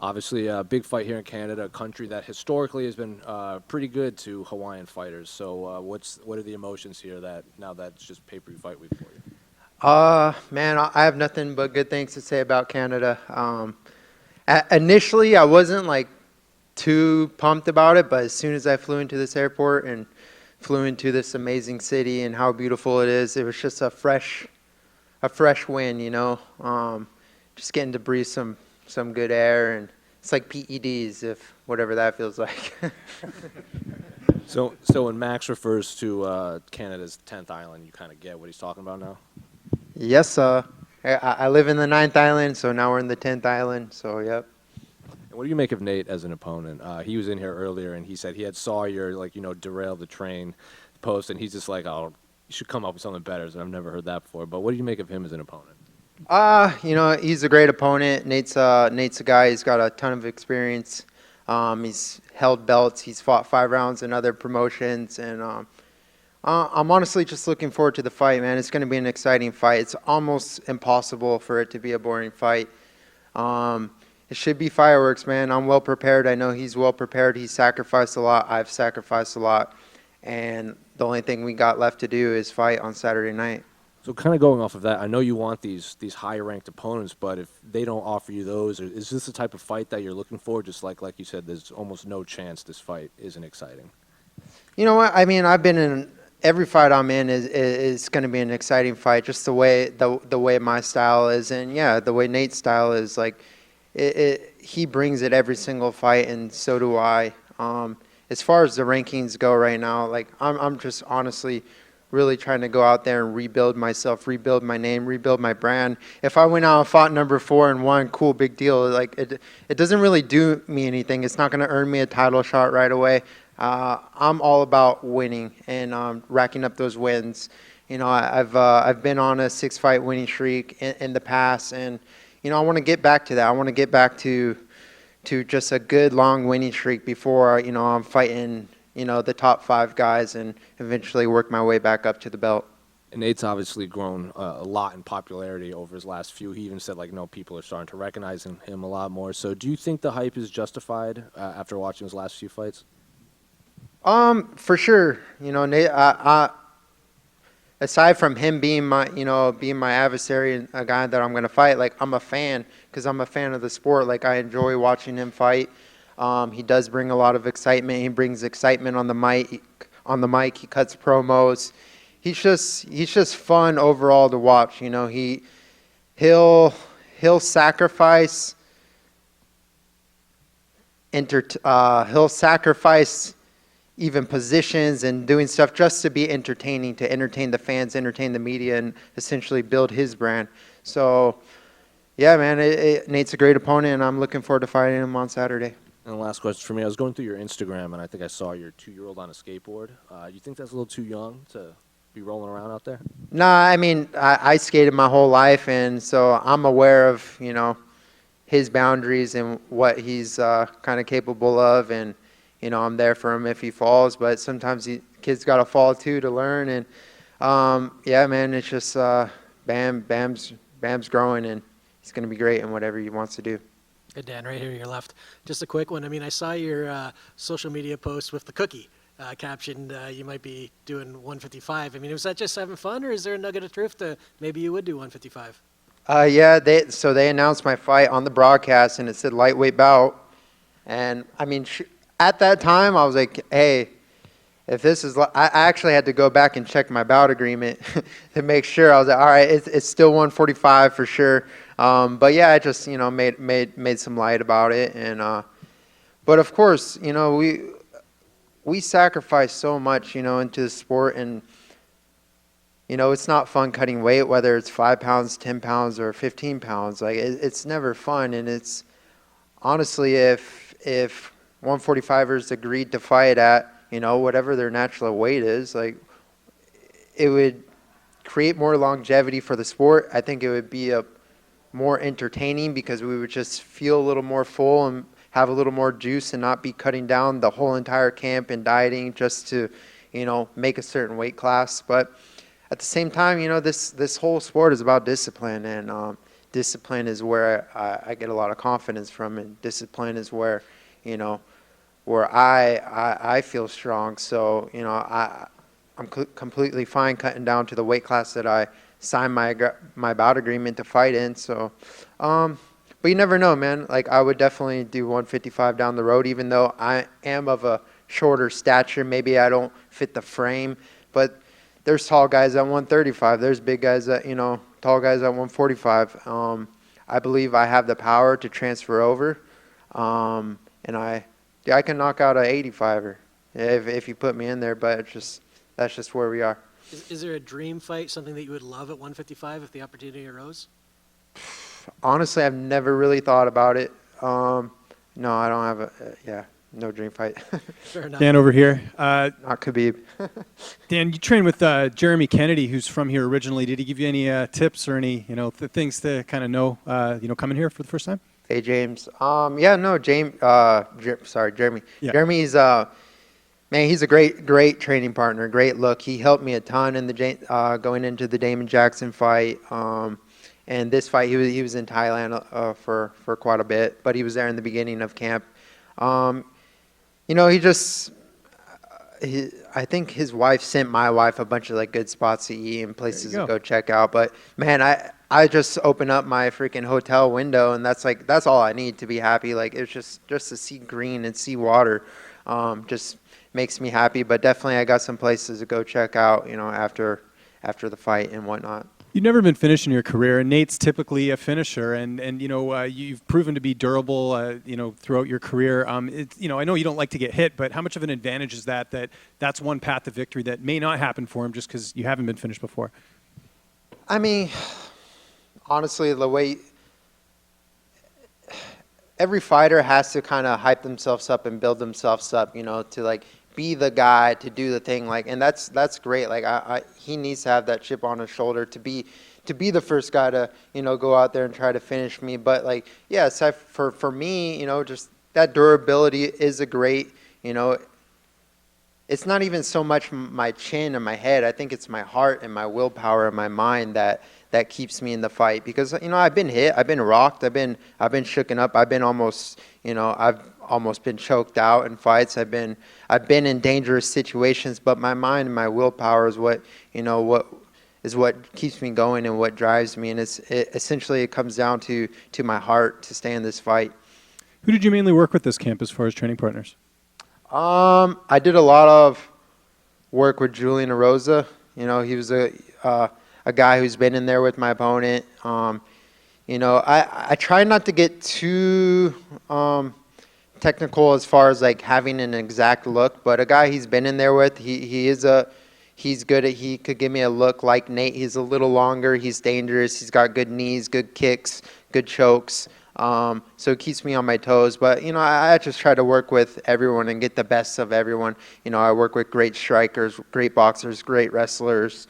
Obviously, a big fight here in Canada, a country that historically has been pretty good to Hawaiian fighters. So, what are the emotions here that now that's just pay-per-view fight week for you? Man, I have nothing but good things to say about Canada. Initially, I wasn't like too pumped about it, but as soon as I flew into this airport and flew into this amazing city and how beautiful it is, it was just a fresh wind, just getting to breathe some good air, and it's like PEDs, if whatever that feels like. So when Max refers to Canada's 10th island, you kind of get what he's talking about now? Yes, I live in the ninth island, so now we're in the 10th island, so yep. And what do you make of Nate as an opponent? He was in here earlier, and he said he had saw your, derail the train post, and he's just like, oh, you should come up with something better. So I've never heard that before. But what do you make of him as an opponent? He's a great opponent. Nate's a guy. He's got a ton of experience. He's held belts. He's fought 5 rounds in other promotions, and I'm honestly just looking forward to the fight, man. It's going to be an exciting fight. It's almost impossible for it to be a boring fight. It should be fireworks, man. I'm well prepared. I know he's well prepared. He's sacrificed a lot. I've sacrificed a lot, and the only thing we got left to do is fight on Saturday night. So kind of going off of that, I know you want these higher ranked opponents, but if they don't offer you those, is this the type of fight that you're looking for? Just like you said, there's almost no chance this fight isn't exciting. You know what? I mean, I've been in every fight I'm in is going to be an exciting fight. Just the way my style is, and yeah, the way Nate's style is. Like, he brings it every single fight, and so do I. As far as the rankings go right now, like I'm just honestly really trying to go out there and rebuild myself, rebuild my name, rebuild my brand. If I went out and fought number 4 and won, cool, big deal. Like it doesn't really do me anything. It's not going to earn me a title shot right away. I'm all about winning and racking up those wins. I've been on a 6-fight winning streak in the past, and I want to get back to that. I want to get back to just a good long winning streak before I'm fighting the top 5 guys and eventually work my way back up to the belt. And Nate's obviously grown a lot in popularity over his last few. He even said, people are starting to recognize him a lot more. So do you think the hype is justified after watching his last few fights? For sure. Nate, aside from him being my adversary and a guy that I'm going to fight, I'm a fan because I'm a fan of the sport. I enjoy watching him fight. He does bring a lot of excitement. He brings excitement on the mic. He cuts promos. He's just fun overall to watch. He'll sacrifice he'll sacrifice even positions and doing stuff just to be entertaining, to entertain the fans, entertain the media, and essentially build his brand. So, yeah, man, Nate's a great opponent, and I'm looking forward to fighting him on Saturday. And the last question for me, I was going through your Instagram, and I think I saw your 2-year-old on a skateboard. You think that's a little too young to be rolling around out there? Nah, I mean, I skated my whole life, and so I'm aware of, his boundaries and what he's kind of capable of, and, I'm there for him if he falls, but sometimes kids got to fall, too, to learn, and, yeah, man, it's just Bam's growing, and he's going to be great in whatever he wants to do. Hey, Dan, right here to your left. Just a quick one. I mean, I saw your social media post with the cookie captioned, you might be doing 155. I mean, was that just having fun, or is there a nugget of truth to maybe you would do 155? Yeah, they announced my fight on the broadcast, and it said lightweight bout. And, I mean, at that time, I was like, hey, if this is – I actually had to go back and check my bout agreement to make sure. I was like, all right, it's still 145 for sure. But yeah, I just made some light about it, and but of course we sacrifice so much into the sport, and it's not fun cutting weight, whether it's 5 pounds, 10 pounds, or 15 pounds. It's never fun, and it's honestly if 145ers agreed to fight at whatever their natural weight is, it would create more longevity for the sport. I think it would be more entertaining because we would just feel a little more full and have a little more juice and not be cutting down the whole entire camp and dieting just to, make a certain weight class. But at the same time, this whole sport is about discipline, and discipline is where I get a lot of confidence from, and discipline is where, where I feel strong. So, I'm completely fine cutting down to the weight class that I signed my bout agreement to fight in. So, but you never know, man. Like, I would definitely do 155 down the road, even though I am of a shorter stature. Maybe I don't fit the frame, but there's tall guys at 135. There's big guys at, tall guys at 145. I believe I have the power to transfer over, and I can knock out an 85er if you put me in there. But that's just where we are. Is there a dream fight, something that you would love at 155 if the opportunity arose? Honestly, I've never really thought about it. No, I don't have no dream fight. Fair enough. Dan over here. Not Khabib. Dan, you trained with Jeremy Kennedy, who's from here originally. Did he give you any tips or any things to kind of know coming here for the first time? Hey, James. Jeremy. Yeah. Jeremy's man, he's a great training partner. Great look. He helped me a ton in the going into the Damon Jackson fight. And this fight, he was in Thailand for quite a bit, but he was there in the beginning of camp. I think his wife sent my wife a bunch of like good spots to eat and places to go check out. But man, I just open up my freaking hotel window, and that's all I need to be happy. Like, it's just to see green and see water, just makes me happy. But definitely, I got some places to go check out, after the fight and whatnot. You've never been finished in your career, and Nate's typically a finisher, and you've proven to be durable, throughout your career. I know you don't like to get hit, but how much of an advantage is that's one path to victory that may not happen for him just because you haven't been finished before? I mean, honestly, the way every fighter has to kind of hype themselves up and build themselves up, to like be the guy to do the thing, like, and that's great. Like, he needs to have that chip on his shoulder to be the first guy to go out there and try to finish me. But like, yeah, so for me, just that durability is a great, it's not even so much my chin and my head. I think it's my heart and my willpower and my mind that keeps me in the fight, because I've been hit, I've been rocked, I've been shooken up, I've been almost I've almost been choked out in fights. I've been in dangerous situations, but my mind and my willpower is what keeps me going and what drives me. And essentially it comes down to my heart to stay in this fight. Who did you mainly work with this camp as far as training partners? I did a lot of work with Julian Erosa. He was a guy who's been in there with my opponent. I try not to get too technical as far as like having an exact look, but a guy he's been in there with, he's good at, he could give me a look like Nate. He's a little longer, he's dangerous, he's got good knees, good kicks, good chokes. So it keeps me on my toes. But I just try to work with everyone and get the best of everyone. I work with great strikers, great boxers, great wrestlers,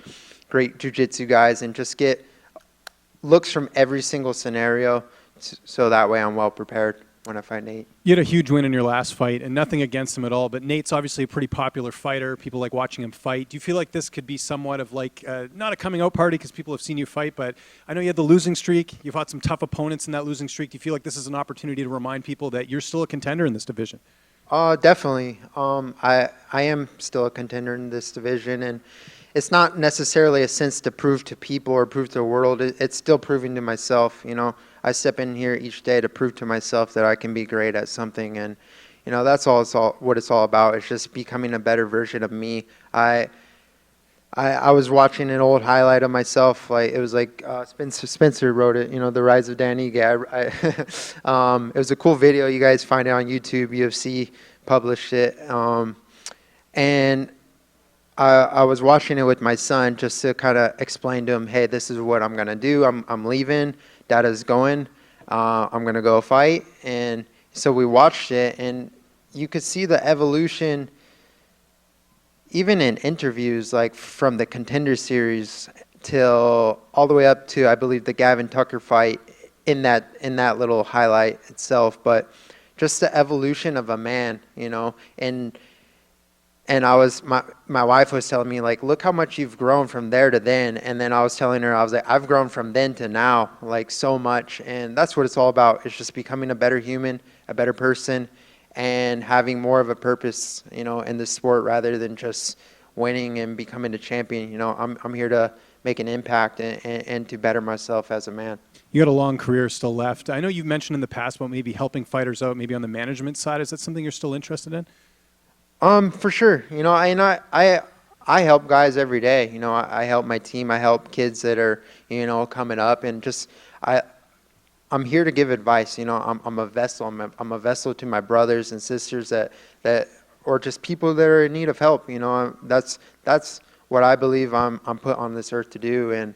great jiu-jitsu guys, and just get looks from every single scenario, so that way I'm well prepared when I fight Nate. You had a huge win in your last fight, and nothing against him at all, but Nate's obviously a pretty popular fighter. People like watching him fight. Do you feel like this could be somewhat of like, not a coming out party because people have seen you fight, but I know you had the losing streak. You've had some tough opponents in that losing streak. Do you feel like this is an opportunity to remind people that you're still a contender in this division? Definitely. I am still a contender in this division, and it's not necessarily a sense to prove to people or prove to the world. It's still proving to myself. I step in here each day to prove to myself that I can be great at something, and that's what it's all about. It's just becoming a better version of me. I was watching an old highlight of myself. Like, it was like Spencer wrote it. The Rise of Dan Ige. It was a cool video. You guys find it on YouTube. UFC published it, and I was watching it with my son just to kind of explain to him, hey, this is what I'm gonna do. I'm leaving. Dada's going. I'm gonna go fight. And so we watched it, and you could see the evolution, even in interviews, like from the Contender Series till all the way up to, I believe, the Gavin Tucker fight in that little highlight itself. But just the evolution of a man, and and my wife was telling me like, look how much you've grown from there to then. And then I was telling her, I was like, I've grown from then to now, like so much. And that's what it's all about. It's just becoming a better human, a better person, and having more of a purpose, in the sport rather than just winning and becoming a champion. I'm here to make an impact and to better myself as a man. You got a long career still left. I know you've mentioned in the past about maybe helping fighters out, maybe on the management side. Is that something you're still interested in? For sure. I help guys every day. I help my team. I help kids that are, coming up, and just I'm here to give advice. I'm a vessel. I'm a vessel to my brothers and sisters that or just people that are in need of help. That's what I believe I'm put on this earth to do. And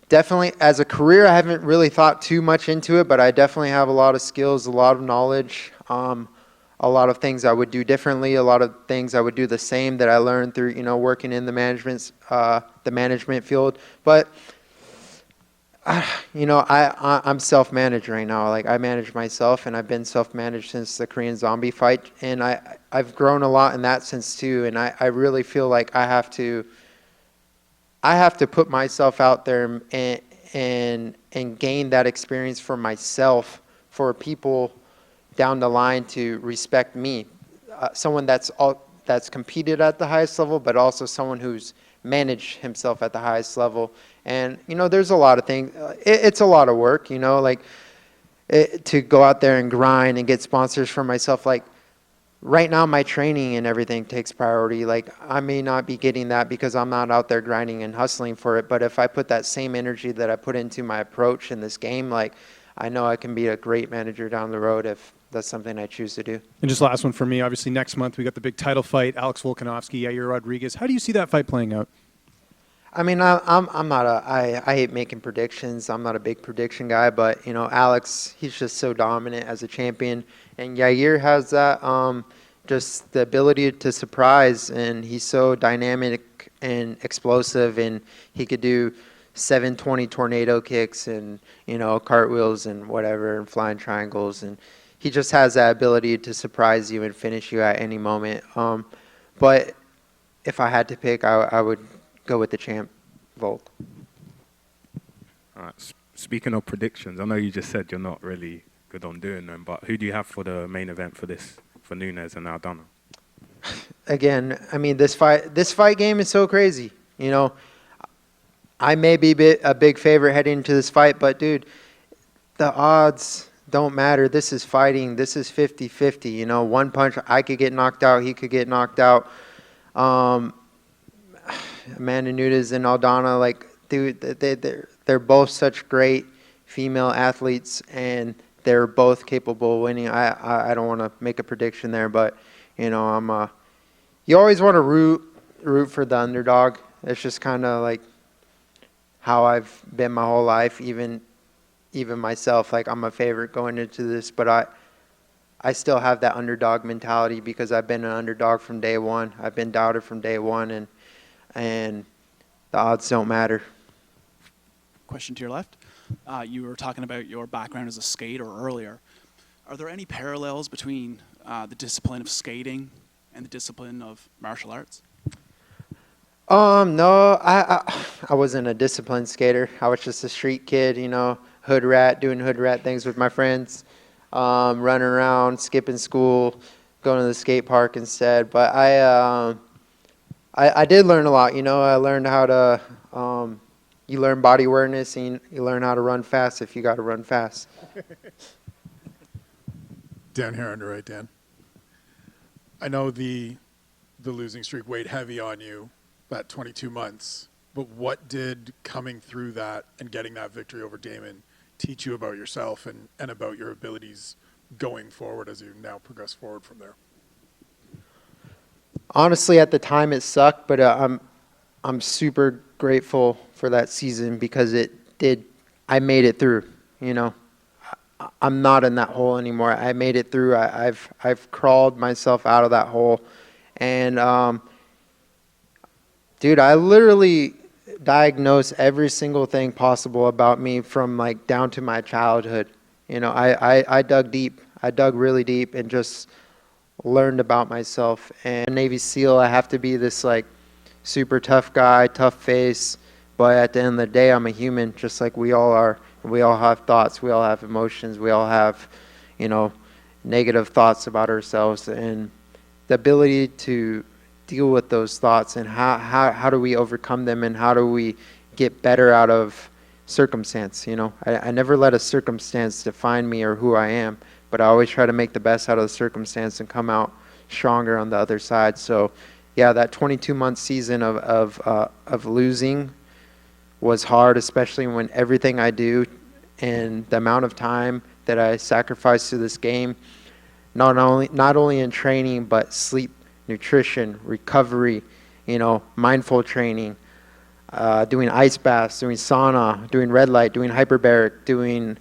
definitely as a career, I haven't really thought too much into it, but I definitely have a lot of skills, a lot of knowledge. A lot of things I would do differently, a lot of things I would do the same that I learned through, working in the management field. But, I'm self-managed right now. Like, I manage myself, and I've been self-managed since the Korean Zombie fight. And I've grown a lot in that sense, too. And I really feel like I have to put myself out there and gain that experience for myself, for people down the line to respect me, someone that's competed at the highest level, but also someone who's managed himself at the highest level. And there's a lot of things. It's a lot of work, to go out there and grind and get sponsors for myself. Like right now, my training and everything takes priority. Like I may not be getting that because I'm not out there grinding and hustling for it. But if I put that same energy that I put into my approach in this game, like I know I can be a great manager down the road if that's something I choose to do. And just last one for me. Obviously, next month we got the big title fight, Alex Volkanovski, Yair Rodriguez. How do you see that fight playing out? I mean, I'm not I hate making predictions. I'm not a big prediction guy, but Alex, he's just so dominant as a champion, and Yair has that just the ability to surprise, and he's so dynamic and explosive, and he could do 720 tornado kicks and cartwheels and whatever and flying triangles, and he just has that ability to surprise you and finish you at any moment. But if I had to pick, I would go with the champ, Volk. All right. Speaking of predictions, I know you just said you're not really good on doing them, but who do you have for the main event for Nunes and Aldana? Again, I mean, this fight game is so crazy. I may be a big favorite heading into this fight, but dude, the odds don't matter. This is fighting. This is 50-50. One punch, I could get knocked out. He could get knocked out. Amanda Nunes and Aldana, like, dude, they're both such great female athletes, and they're both capable of winning. I don't want to make a prediction there, but you always want to root for the underdog. It's just kind of like how I've been my whole life, even myself. Like, I'm a favorite going into this, but I still have that underdog mentality because I've been an underdog from day one. I've been doubted from day one, and the odds don't matter. Question to your left. You were talking about your background as a skater earlier. Are there any parallels between the discipline of skating and the discipline of martial arts? No, I wasn't a disciplined skater. I was just a street kid, hood rat, doing hood rat things with my friends, running around, skipping school, going to the skate park instead. But I did learn a lot. I learned how to, you learn body awareness, and you learn how to run fast if you got to run fast. Dan here on your right, Dan. I know the losing streak weighed heavy on you, that 22 months. But what did coming through that and getting that victory over Damon teach you about yourself and about your abilities going forward as you now progress forward from there? Honestly, at the time it sucked, but I'm super grateful for that season because I made it through. I'm not in that hole anymore. I made it through. I've crawled myself out of that hole, and dude, I literally diagnosed every single thing possible about me from like down to my childhood. I dug deep. I dug really deep and just learned about myself. And Navy SEAL, I have to be this like super tough guy, tough face, but at the end of the day, I'm a human, just like we all are. We all have thoughts, we all have emotions, we all have, you know, negative thoughts about ourselves, and the ability to deal with those thoughts and how do we overcome them and how do we get better out of circumstance. You know, I never let a circumstance define me or who I am, but I always try to make the best out of the circumstance and come out stronger on the other side. So yeah, that 22-month season of losing was hard, especially when everything I do and the amount of time that I sacrifice to this game, not only in training, but sleep, nutrition, recovery, you know, mindful training, doing ice baths, doing sauna, doing red light, doing hyperbaric, doing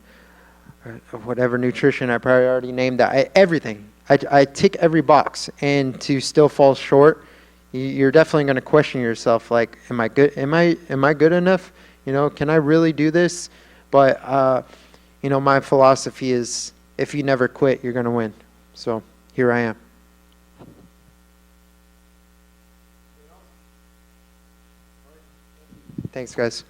whatever nutrition I probably already named that. Everything. I tick every box, and to still fall short, you're definitely going to question yourself. Like, am I good? Am I good enough? You know, can I really do this? But you know, my philosophy is, if you never quit, you're going to win. So here I am. Thanks, guys.